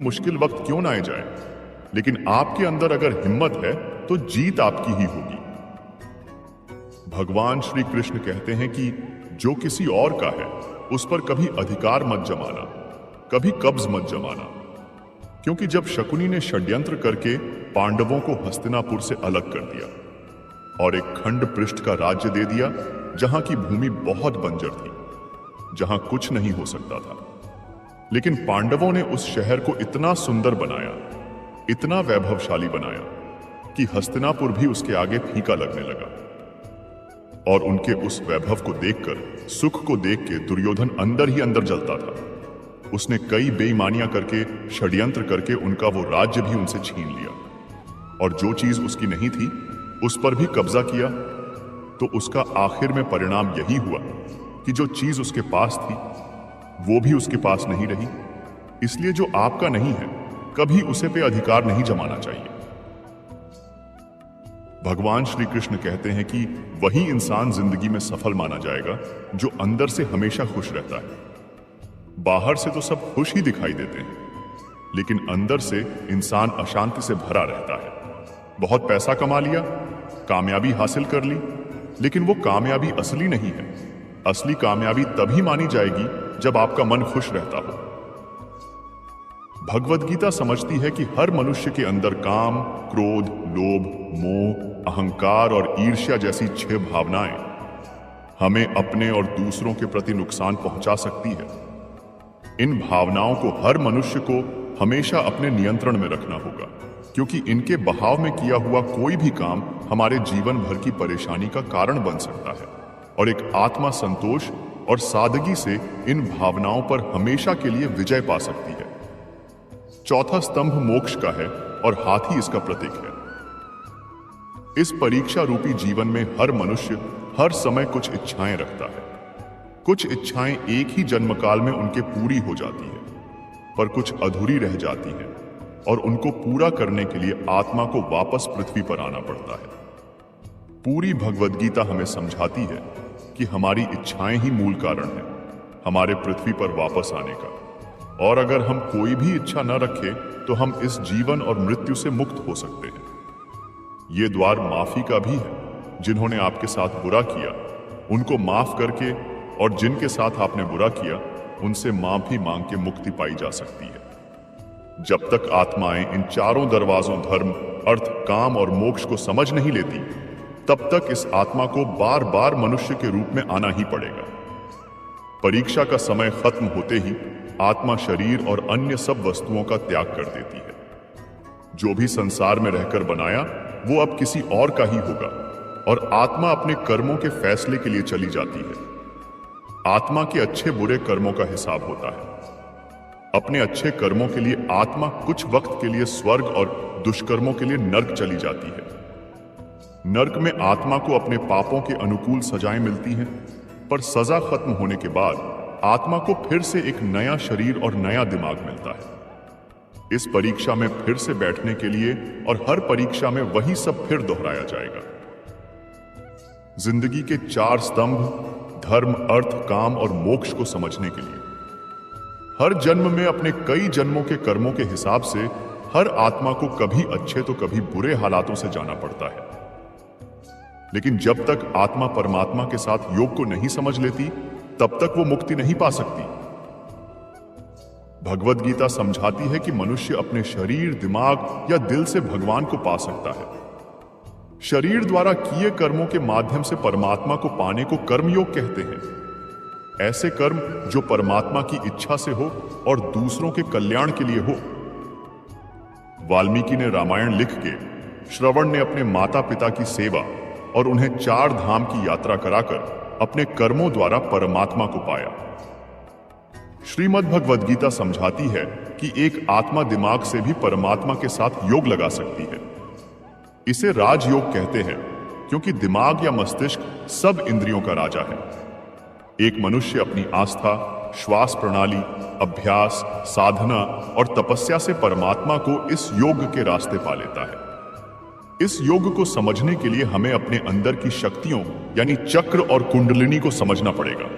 मुश्किल वक्त क्यों ना आ जाए, लेकिन आपके अंदर अगर हिम्मत है तो जीत आपकी ही होगी। भगवान श्री कृष्ण कहते हैं कि जो किसी और का है उस पर कभी अधिकार मत जमाना, कभी कब्ज मत जमाना। क्योंकि जब शकुनी ने षड्यंत्र करके पांडवों को हस्तिनापुर से अलग कर दिया और एक खंड पृष्ठ का राज्य दे दिया जहां की भूमि बहुत बंजर थी, जहां कुछ नहीं हो सकता था, लेकिन पांडवों ने उस शहर को इतना सुंदर बनाया, इतना वैभवशाली बनाया कि हस्तिनापुर भी उसके आगे फीका लगने लगा। और उनके उस वैभव को देखकर, सुख को देख के दुर्योधन अंदर ही अंदर जलता था। उसने कई बेईमानियां करके, षड्यंत्र करके उनका वो राज्य भी उनसे छीन लिया और जो चीज उसकी नहीं थी उस पर भी कब्जा किया। तो उसका आखिर में परिणाम यही हुआ कि जो चीज उसके पास थी वो भी उसके पास नहीं रही। इसलिए जो आपका नहीं है कभी उसे पे अधिकार नहीं जमाना चाहिए। भगवान श्री कृष्ण कहते हैं कि वही इंसान जिंदगी में सफल माना जाएगा जो अंदर से हमेशा खुश रहता है। बाहर से तो सब खुश ही दिखाई देते हैं, लेकिन अंदर से इंसान अशांति से भरा रहता है। बहुत पैसा कमा लिया, कामयाबी हासिल कर ली, लेकिन वो कामयाबी असली नहीं है। असली कामयाबी तभी मानी जाएगी जब आपका मन खुश रहता हो। भगवद गीता समझती है कि हर मनुष्य के अंदर काम, क्रोध, लोभ, मोह, अहंकार और ईर्ष्या जैसी 6 भावनाएं हमें अपने और दूसरों के प्रति नुकसान पहुंचा सकती है। इन भावनाओं को हर मनुष्य को हमेशा अपने नियंत्रण में रखना होगा, क्योंकि इनके बहाव में किया हुआ कोई भी काम हमारे जीवन भर की परेशानी का कारण बन सकता है और एक आत्मा संतोष और सादगी से इन भावनाओं पर हमेशा के लिए विजय पा सकती है। चौथा स्तंभ मोक्ष का है और हाथी इसका प्रतीक है। इस परीक्षा रूपी जीवन में हर मनुष्य हर समय कुछ इच्छाएं रखता है। कुछ इच्छाएं एक ही जन्मकाल में उनके पूरी हो जाती है, पर कुछ अधूरी रह जाती हैं और उनको पूरा करने के लिए आत्मा को वापस पृथ्वी पर आना पड़ता है। पूरी भगवद गीता हमें समझाती है कि हमारी इच्छाएं ही मूल कारण है हमारे पृथ्वी पर वापस आने का, और अगर हम कोई भी इच्छा न रखें तो हम इस जीवन और मृत्यु से मुक्त हो सकते हैं। ये द्वार माफी का भी है। जिन्होंने आपके साथ बुरा किया उनको माफ करके, और जिनके साथ आपने बुरा किया उनसे माफी मांग के मुक्ति पाई जा सकती है। जब तक आत्माएं इन चारों दरवाजों धर्म, अर्थ, काम और मोक्ष को समझ नहीं लेती, तब तक इस आत्मा को बार बार मनुष्य के रूप में आना ही पड़ेगा। परीक्षा का समय खत्म होते ही आत्मा शरीर और अन्य सब वस्तुओं का त्याग कर देती है। जो भी संसार में रहकर बनाया वो अब किसी और का ही होगा, और आत्मा अपने कर्मों के फैसले के लिए चली जाती है। आत्मा के अच्छे बुरे कर्मों का हिसाब होता है। अपने अच्छे कर्मों के लिए आत्मा कुछ वक्त के लिए स्वर्ग और दुष्कर्मों के लिए नर्क चली जाती है। नर्क में आत्मा को अपने पापों के अनुकूल सजाएं मिलती हैं, पर सजा खत्म होने के बाद आत्मा को फिर से एक नया शरीर और नया दिमाग मिलता है। इस परीक्षा में फिर से बैठने के लिए, और हर परीक्षा में वही सब फिर दोहराया जाएगा। जिंदगी के 4 स्तंभ धर्म, अर्थ, काम और मोक्ष को समझने के लिए हर जन्म में अपने कई जन्मों के कर्मों के हिसाब से हर आत्मा को कभी अच्छे तो कभी बुरे हालातों से जाना पड़ता है। लेकिन जब तक आत्मा परमात्मा के साथ योग को नहीं समझ लेती, तब तक वो मुक्ति नहीं पा सकती। भगवद गीता समझाती है कि मनुष्य अपने शरीर, दिमाग या दिल से भगवान को पा सकता है। शरीर द्वारा किए कर्मों के माध्यम से परमात्मा को पाने को कर्मयोग कहते हैं। ऐसे कर्म जो परमात्मा की इच्छा से हो और दूसरों के कल्याण के लिए हो। वाल्मीकि ने रामायण लिख के, श्रवण ने अपने माता पिता की सेवा और उन्हें 4 धाम की यात्रा कराकर अपने कर्मों द्वारा परमात्मा को पाया। श्रीमद् भगवद गीता समझाती है कि एक आत्मा दिमाग से भी परमात्मा के साथ योग लगा सकती है। इसे राजयोग कहते हैं, क्योंकि दिमाग या मस्तिष्क सब इंद्रियों का राजा है। एक मनुष्य अपनी आस्था, श्वास प्रणाली, अभ्यास, साधना और तपस्या से परमात्मा को इस योग के रास्ते पा लेता है। इस योग को समझने के लिए हमें अपने अंदर की शक्तियों यानी चक्र और कुंडलिनी को समझना पड़ेगा।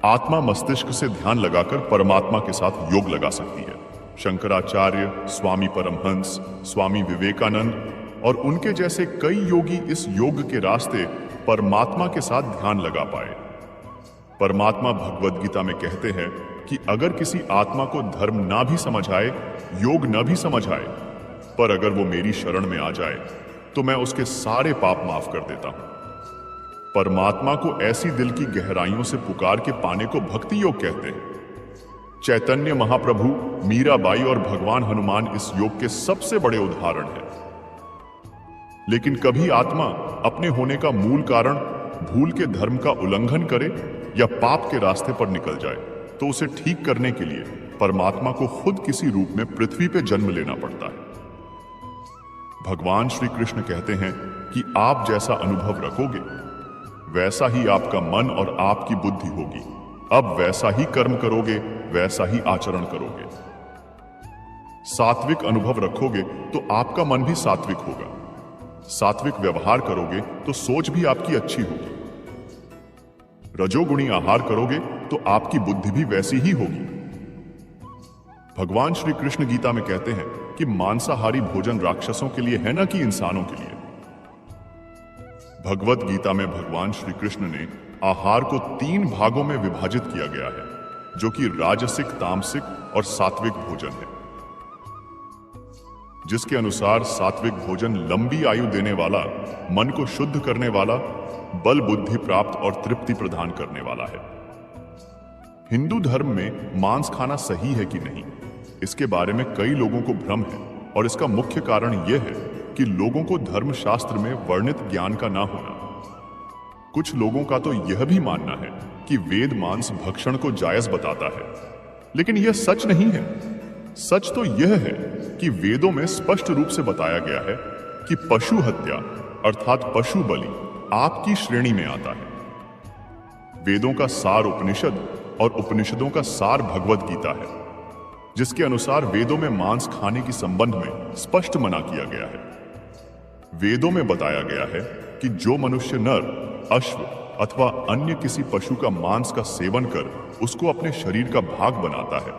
आत्मा मस्तिष्क से ध्यान लगाकर परमात्मा के साथ योग लगा सकती है। शंकराचार्य, स्वामी परमहंस, स्वामी विवेकानंद और उनके जैसे कई योगी इस योग के रास्ते परमात्मा के साथ ध्यान लगा पाए। परमात्मा भगवद गीता में कहते हैं कि अगर किसी आत्मा को धर्म ना भी समझ आए, योग ना भी समझ आए, पर अगर वो मेरी शरण में आ जाए तो मैं उसके सारे पाप माफ कर देता हूं। परमात्मा को ऐसी दिल की गहराइयों से पुकार के पाने को भक्ति योग कहते हैं। चैतन्य महाप्रभु, मीराबाई और भगवान हनुमान इस योग के सबसे बड़े उदाहरण हैं। लेकिन कभी आत्मा अपने होने का मूल कारण भूल के धर्म का उल्लंघन करे या पाप के रास्ते पर निकल जाए तो उसे ठीक करने के लिए परमात्मा को खुद किसी रूप में पृथ्वी पे जन्म लेना पड़ता है। भगवान श्री कृष्ण कहते हैं कि आप जैसा अनुभव रखोगे वैसा ही आपका मन और आपकी बुद्धि होगी। अब वैसा ही कर्म करोगे, वैसा ही आचरण करोगे। सात्विक अनुभव रखोगे तो आपका मन भी सात्विक होगा। सात्विक व्यवहार करोगे तो सोच भी आपकी अच्छी होगी। रजोगुणी आहार करोगे तो आपकी बुद्धि भी वैसी ही होगी। भगवान श्री कृष्ण गीता में कहते हैं कि मांसाहारी भोजन राक्षसों के लिए है ना कि इंसानों के लिए। भगवत गीता में भगवान श्री कृष्ण ने आहार को 3 भागों में विभाजित किया गया है, जो कि राजसिक, तामसिक और सात्विक भोजन है। जिसके अनुसार सात्विक भोजन लंबी आयु देने वाला, मन को शुद्ध करने वाला, बल बुद्धि प्राप्त और तृप्ति प्रदान करने वाला है। हिंदू धर्म में मांस खाना सही है कि नहीं, इसके बारे में कई लोगों को भ्रम है और इसका मुख्य कारण यह है कि लोगों को धर्मशास्त्र में वर्णित ज्ञान का ना होना। कुछ लोगों का तो यह भी मानना है कि वेद मांस भक्षण को जायज बताता है, लेकिन यह सच नहीं है। सच तो यह है कि वेदों में स्पष्ट रूप से बताया गया है कि पशु हत्या अर्थात पशु बलि आपकी श्रेणी में आता है। वेदों का सार उपनिषद और उपनिषदों का सार भगवद गीता है, जिसके अनुसार वेदों में मांस खाने की संबंध में स्पष्ट मना किया गया है। वेदों में बताया गया है कि जो मनुष्य नर, अश्व अथवा अन्य किसी पशु का मांस का सेवन कर उसको अपने शरीर का भाग बनाता है,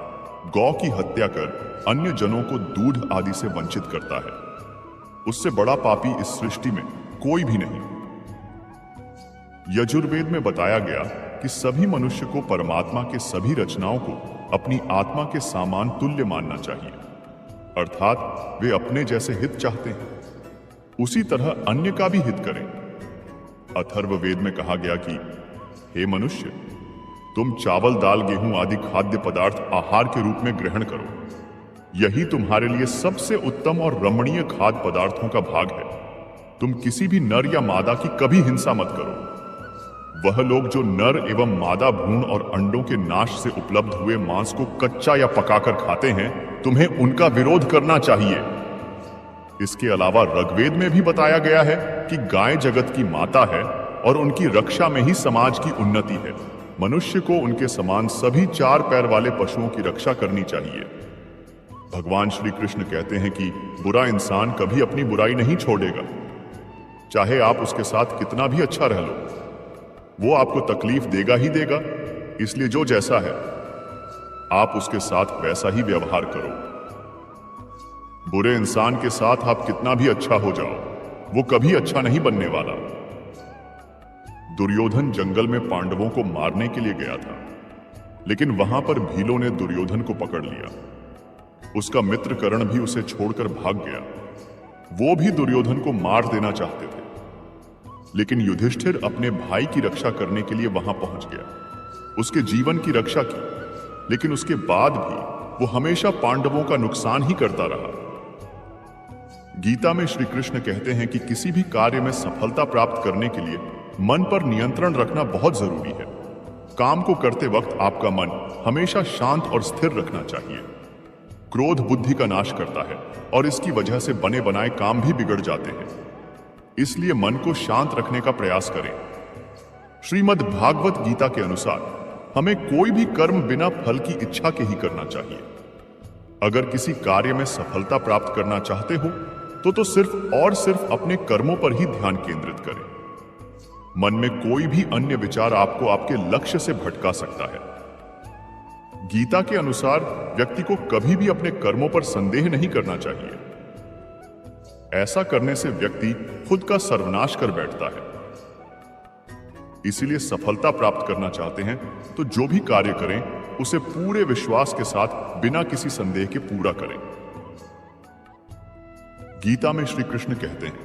गौ की हत्या कर अन्य जनों को दूध आदि से वंचित करता है, उससे बड़ा पापी इस सृष्टि में कोई भी नहीं। यजुर्वेद में बताया गया कि सभी मनुष्य को परमात्मा के सभी रचनाओं को अपनी आत्मा के सामान तुल्य मानना चाहिए, अर्थात वे अपने जैसे हित चाहते हैं, उसी तरह अन्य का भी हित करें। अथर्ववेद में कहा गया कि हे मनुष्य, तुम चावल, दाल, गेहूं आदि खाद्य पदार्थ आहार के रूप में ग्रहण करो। यही तुम्हारे लिए सबसे उत्तम और रमणीय खाद्य पदार्थों का भाग है। तुम किसी भी नर या मादा की कभी हिंसा मत करो। वह लोग जो नर एवं मादा भ्रूण और अंडों के नाश से उपलब्ध हुए मांस को कच्चा या पकाकर खाते हैं, तुम्हें उनका विरोध करना चाहिए। इसके अलावा ऋग्वेद में भी बताया गया है कि गाय जगत की माता है और उनकी रक्षा में ही समाज की उन्नति है। मनुष्य को उनके समान सभी 4 पैर वाले पशुओं की रक्षा करनी चाहिए। भगवान श्री कृष्ण कहते हैं कि बुरा इंसान कभी अपनी बुराई नहीं छोड़ेगा, चाहे आप उसके साथ कितना भी अच्छा रह लो, वो आपको तकलीफ देगा ही देगा। इसलिए जो जैसा है आप उसके साथ वैसा ही व्यवहार करो। बुरे इंसान के साथ आप कितना भी अच्छा हो जाओ, वो कभी अच्छा नहीं बनने वाला। दुर्योधन जंगल में पांडवों को मारने के लिए गया था, लेकिन वहां पर भीलों ने दुर्योधन को पकड़ लिया। उसका मित्र कर्ण भी उसे छोड़कर भाग गया। वो भी दुर्योधन को मार देना चाहते थे, लेकिन युधिष्ठिर अपने भाई की रक्षा करने के लिए वहां पहुंच गया। उसके जीवन की रक्षा की, लेकिन उसके बाद भी वो हमेशा पांडवों का नुकसान ही करता रहा। गीता में श्री कृष्ण कहते हैं कि किसी भी कार्य में सफलता प्राप्त करने के लिए मन पर नियंत्रण रखना बहुत जरूरी है। काम को करते वक्त आपका मन हमेशा शांत और स्थिर रखना चाहिए। क्रोध बुद्धि का नाश करता है और इसकी वजह से बने बनाए काम भी बिगड़ जाते हैं। इसलिए मन को शांत रखने का प्रयास करें। श्रीमद् भागवत गीता के अनुसार हमें कोई भी कर्म बिना फल की इच्छा के ही करना चाहिए। अगर किसी कार्य में सफलता प्राप्त करना चाहते हो तो सिर्फ और सिर्फ अपने कर्मों पर ही ध्यान केंद्रित करें। मन में कोई भी अन्य विचार आपको आपके लक्ष्य से भटका सकता है। गीता के अनुसार व्यक्ति को कभी भी अपने कर्मों पर संदेह नहीं करना चाहिए। ऐसा करने से व्यक्ति खुद का सर्वनाश कर बैठता है। इसीलिए सफलता प्राप्त करना चाहते हैं तो जो भी कार्य करें उसे पूरे विश्वास के साथ बिना किसी संदेह के पूरा करें। गीता में श्री कृष्ण कहते हैं,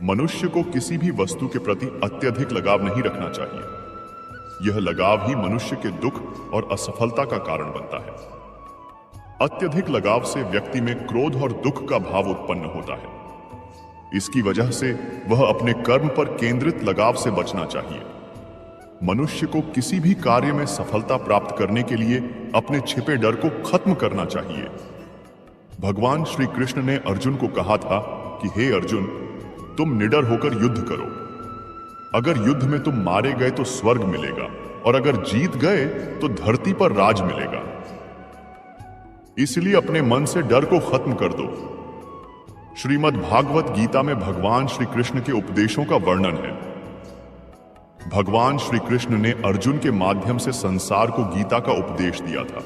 मनुष्य को किसी भी वस्तु के प्रति अत्यधिक लगाव नहीं रखना चाहिए। यह लगाव ही मनुष्य के दुख और असफलता का कारण बनता है। अत्यधिक लगाव से व्यक्ति में क्रोध और दुख का भाव उत्पन्न होता है। इसकी वजह से वह अपने कर्म पर केंद्रित लगाव से बचना चाहिए। मनुष्य को किसी भी कार्य में सफलता प्राप्त करने के लिए अपने छिपे डर को खत्म करना चाहिए। भगवान श्री कृष्ण ने अर्जुन को कहा था कि हे अर्जुन, तुम निडर होकर युद्ध करो। अगर युद्ध में तुम मारे गए तो स्वर्ग मिलेगा, और अगर जीत गए तो धरती पर राज मिलेगा। इसलिए अपने मन से डर को खत्म कर दो। श्रीमद् भागवत गीता में भगवान श्री कृष्ण के उपदेशों का वर्णन है। भगवान श्री कृष्ण ने अर्जुन के माध्यम से संसार को गीता का उपदेश दिया था।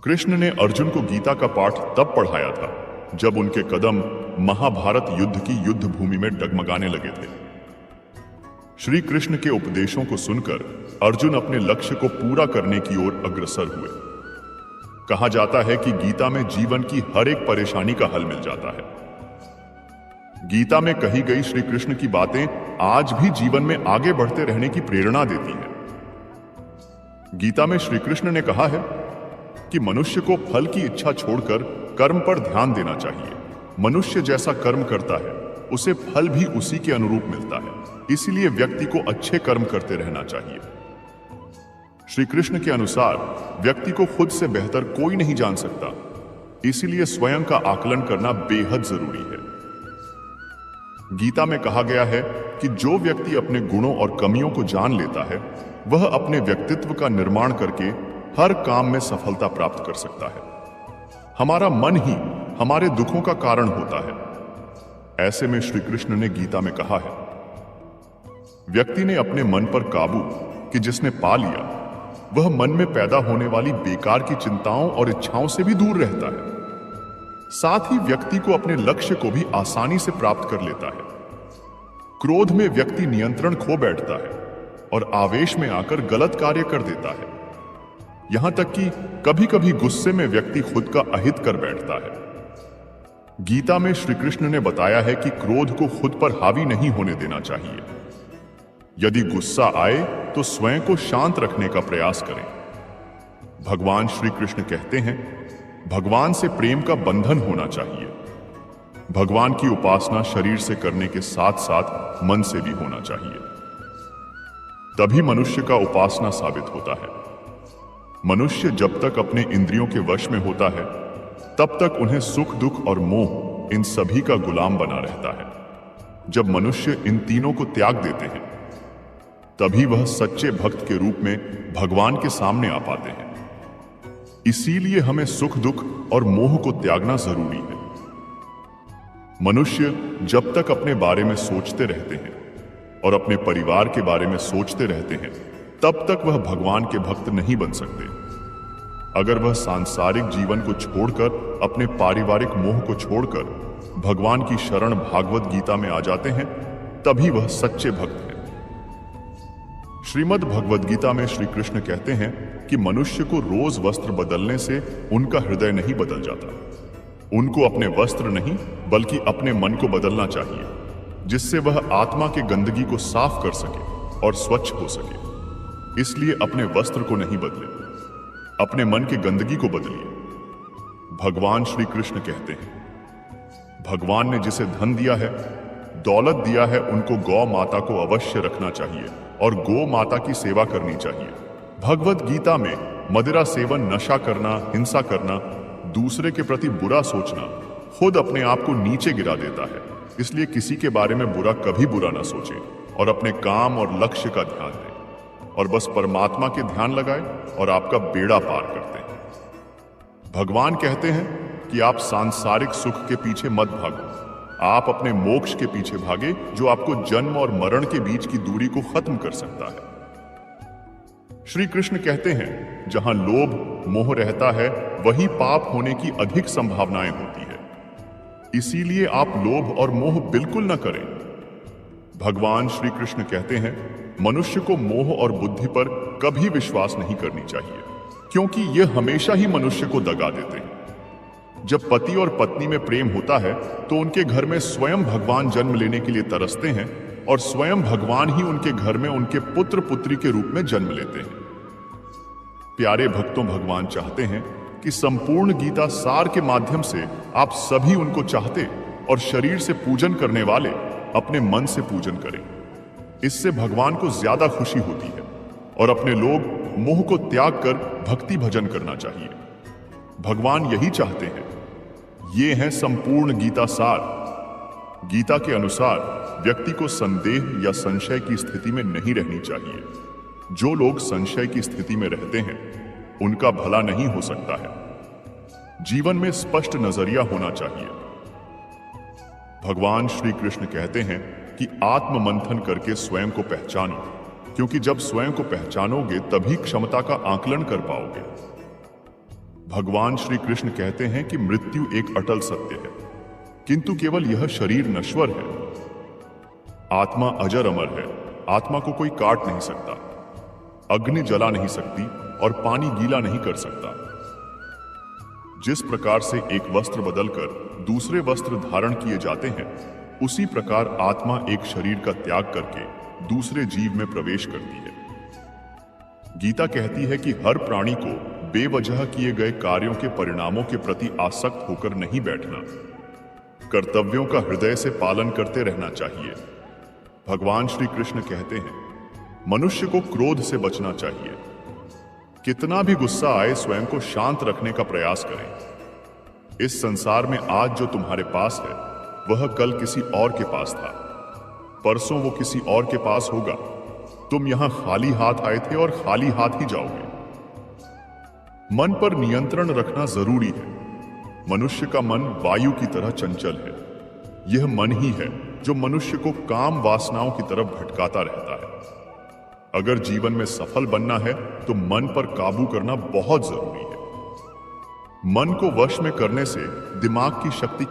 कृष्ण ने अर्जुन को गीता का पाठ तब पढ़ाया था जब उनके कदम महाभारत युद्ध की युद्ध भूमि में डगमगाने लगे थे। श्री कृष्ण के उपदेशों को सुनकर अर्जुन अपने लक्ष्य को पूरा करने की ओर अग्रसर हुए। कहा जाता है कि गीता में जीवन की हर एक परेशानी का हल मिल जाता है। गीता में कही गई श्री कृष्ण की बातें आज भी जीवन में आगे बढ़ते रहने की प्रेरणा देती हैं। गीता में श्री कृष्ण ने कहा है कि मनुष्य को फल की इच्छा छोड़कर कर्म पर ध्यान देना चाहिए। मनुष्य जैसा कर्म करता है उसे फल भी उसी के अनुरूप मिलता है। इसलिए व्यक्ति को अच्छे कर्म करते रहना चाहिए। श्री कृष्ण के अनुसार व्यक्ति को खुद से बेहतर कोई नहीं जान सकता, इसलिए स्वयं का आकलन करना बेहद जरूरी है। गीता में कहा गया है कि जो व्यक्ति अपने गुणों और कमियों को जान लेता है वह अपने व्यक्तित्व का निर्माण करके हर काम में सफलता प्राप्त कर सकता है। हमारा मन ही हमारे दुखों का कारण होता है। ऐसे में श्री कृष्ण ने गीता में कहा है, व्यक्ति ने अपने मन पर काबू कि जिसने पा लिया वह मन में पैदा होने वाली बेकार की चिंताओं और इच्छाओं से भी दूर रहता है। साथ ही व्यक्ति को अपने लक्ष्य को भी आसानी से प्राप्त कर लेता है। क्रोध में व्यक्ति नियंत्रण खो बैठता है और आवेश में आकर गलत कार्य कर देता है। यहां तक कि कभी कभी गुस्से में व्यक्ति खुद का अहित कर बैठता है। गीता में श्री कृष्ण ने बताया है कि क्रोध को खुद पर हावी नहीं होने देना चाहिए। यदि गुस्सा आए तो स्वयं को शांत रखने का प्रयास करें। भगवान श्री कृष्ण कहते हैं, भगवान से प्रेम का बंधन होना चाहिए। भगवान की उपासना शरीर से करने के साथ साथ मन से भी होना चाहिए। तभी मनुष्य का उपासना साबित होता है। मनुष्य जब तक अपने इंद्रियों के वश में होता है तब तक उन्हें सुख, दुख और मोह इन सभी का गुलाम बना रहता है। जब मनुष्य इन तीनों को त्याग देते हैं तभी वह सच्चे भक्त के रूप में भगवान के सामने आ पाते हैं। इसीलिए हमें सुख, दुख और मोह को त्यागना जरूरी है। मनुष्य जब तक अपने बारे में सोचते रहते हैं और अपने परिवार के बारे में सोचते रहते हैं तब तक वह भगवान के भक्त नहीं बन सकते। अगर वह सांसारिक जीवन को छोड़कर, अपने पारिवारिक मोह को छोड़कर भगवान की शरण भागवत गीता में आ जाते हैं तभी वह सच्चे भक्त हैं। श्रीमद् भगवद गीता में श्री कृष्ण कहते हैं कि मनुष्य को रोज वस्त्र बदलने से उनका हृदय नहीं बदल जाता। उनको अपने वस्त्र नहीं बल्कि अपने मन को बदलना चाहिए, जिससे वह आत्मा के गंदगी को साफ कर सके और स्वच्छ हो सके। इसलिए अपने वस्त्र को नहीं बदले, अपने मन के गंदगी को बदलिए। भगवान श्री कृष्ण कहते हैं, भगवान ने जिसे धन दिया है, दौलत दिया है, उनको गौ माता को अवश्य रखना चाहिए और गौ माता की सेवा करनी चाहिए। भगवत गीता में मदिरा सेवन, नशा करना, हिंसा करना, दूसरे के प्रति बुरा सोचना खुद अपने आप को नीचे गिरा देता है। इसलिए किसी के बारे में कभी बुरा ना सोचें और अपने काम और लक्ष्य का ध्यान दें और बस परमात्मा के ध्यान लगाएं और आपका बेड़ा पार करते हैं। भगवान कहते हैं कि आप सांसारिक सुख के पीछे मत भागो, आप अपने मोक्ष के पीछे भागे, जो आपको जन्म और मरण के बीच की दूरी को खत्म कर सकता है। श्री कृष्ण कहते हैं, जहां लोभ मोह रहता है वही पाप होने की अधिक संभावनाएं होती है। इसीलिए आप लोभ और मोह बिल्कुल न करें। भगवान श्री कृष्ण कहते हैं, मनुष्य को मोह और बुद्धि पर कभी विश्वास नहीं करनी चाहिए, क्योंकि यह हमेशा ही मनुष्य को दगा देते हैं। जब पति और पत्नी में प्रेम होता है तो उनके घर में स्वयं भगवान जन्म लेने के लिए तरसते हैं और स्वयं भगवान ही उनके घर में उनके पुत्र पुत्री के रूप में जन्म लेते हैं। प्यारे भक्तों, भगवान चाहते हैं कि संपूर्ण गीता सार के माध्यम से आप सभी उनको चाहते और शरीर से पूजन करने वाले अपने मन से पूजन करें। इससे भगवान को ज्यादा खुशी होती है और अपने लोग मोह को त्याग कर भक्ति भजन करना चाहिए। भगवान यही चाहते हैं। ये है संपूर्ण गीता सार। गीता के अनुसार व्यक्ति को संदेह या संशय की स्थिति में नहीं रहनी चाहिए। जो लोग संशय की स्थिति में रहते हैं उनका भला नहीं हो सकता है। जीवन में स्पष्ट नजरिया होना चाहिए। भगवान श्री कृष्ण कहते हैं कि आत्म मंथन करके स्वयं को पहचानो, क्योंकि जब स्वयं को पहचानोगे तभी क्षमता का आकलन कर पाओगे। भगवान श्री कृष्ण कहते हैं कि मृत्यु एक अटल सत्य है, किंतु केवल यह शरीर नश्वर है। आत्मा अजर अमर है। आत्मा को कोई काट नहीं सकता, अग्नि जला नहीं सकती और पानी गीला नहीं कर सकता। जिस प्रकार से एक वस्त्र बदलकर दूसरे वस्त्र धारण किए जाते हैं, उसी प्रकार आत्मा एक शरीर का त्याग करके दूसरे जीव में प्रवेश करती है। गीता कहती है कि हर प्राणी को बेवजह किए गए कार्यों के परिणामों के प्रति आसक्त होकर नहीं बैठना, कर्तव्यों का हृदय से पालन करते रहना चाहिए। भगवान श्री कृष्ण कहते हैं, मनुष्य को क्रोध से बचना चाहिए। कितना भी गुस्सा आए स्वयं को शांत रखने का प्रयास करें। इस संसार में आज जो तुम्हारे पास है वह कल किसी और के पास था, परसों वो किसी और के पास होगा। तुम यहां खाली हाथ आए थे और खाली हाथ ही जाओगे। मन पर नियंत्रण रखना जरूरी है। मनुष्य का मन वायु की तरह चंचल है। यह मन ही है जो मनुष्य को काम वासनाओं की तरफ भटकाता रहता है। अगर जीवन में सफल बनना है तो मन पर काबू करना बहुत जरूरी है। मन को वश में करने से दिमाग की शक्ति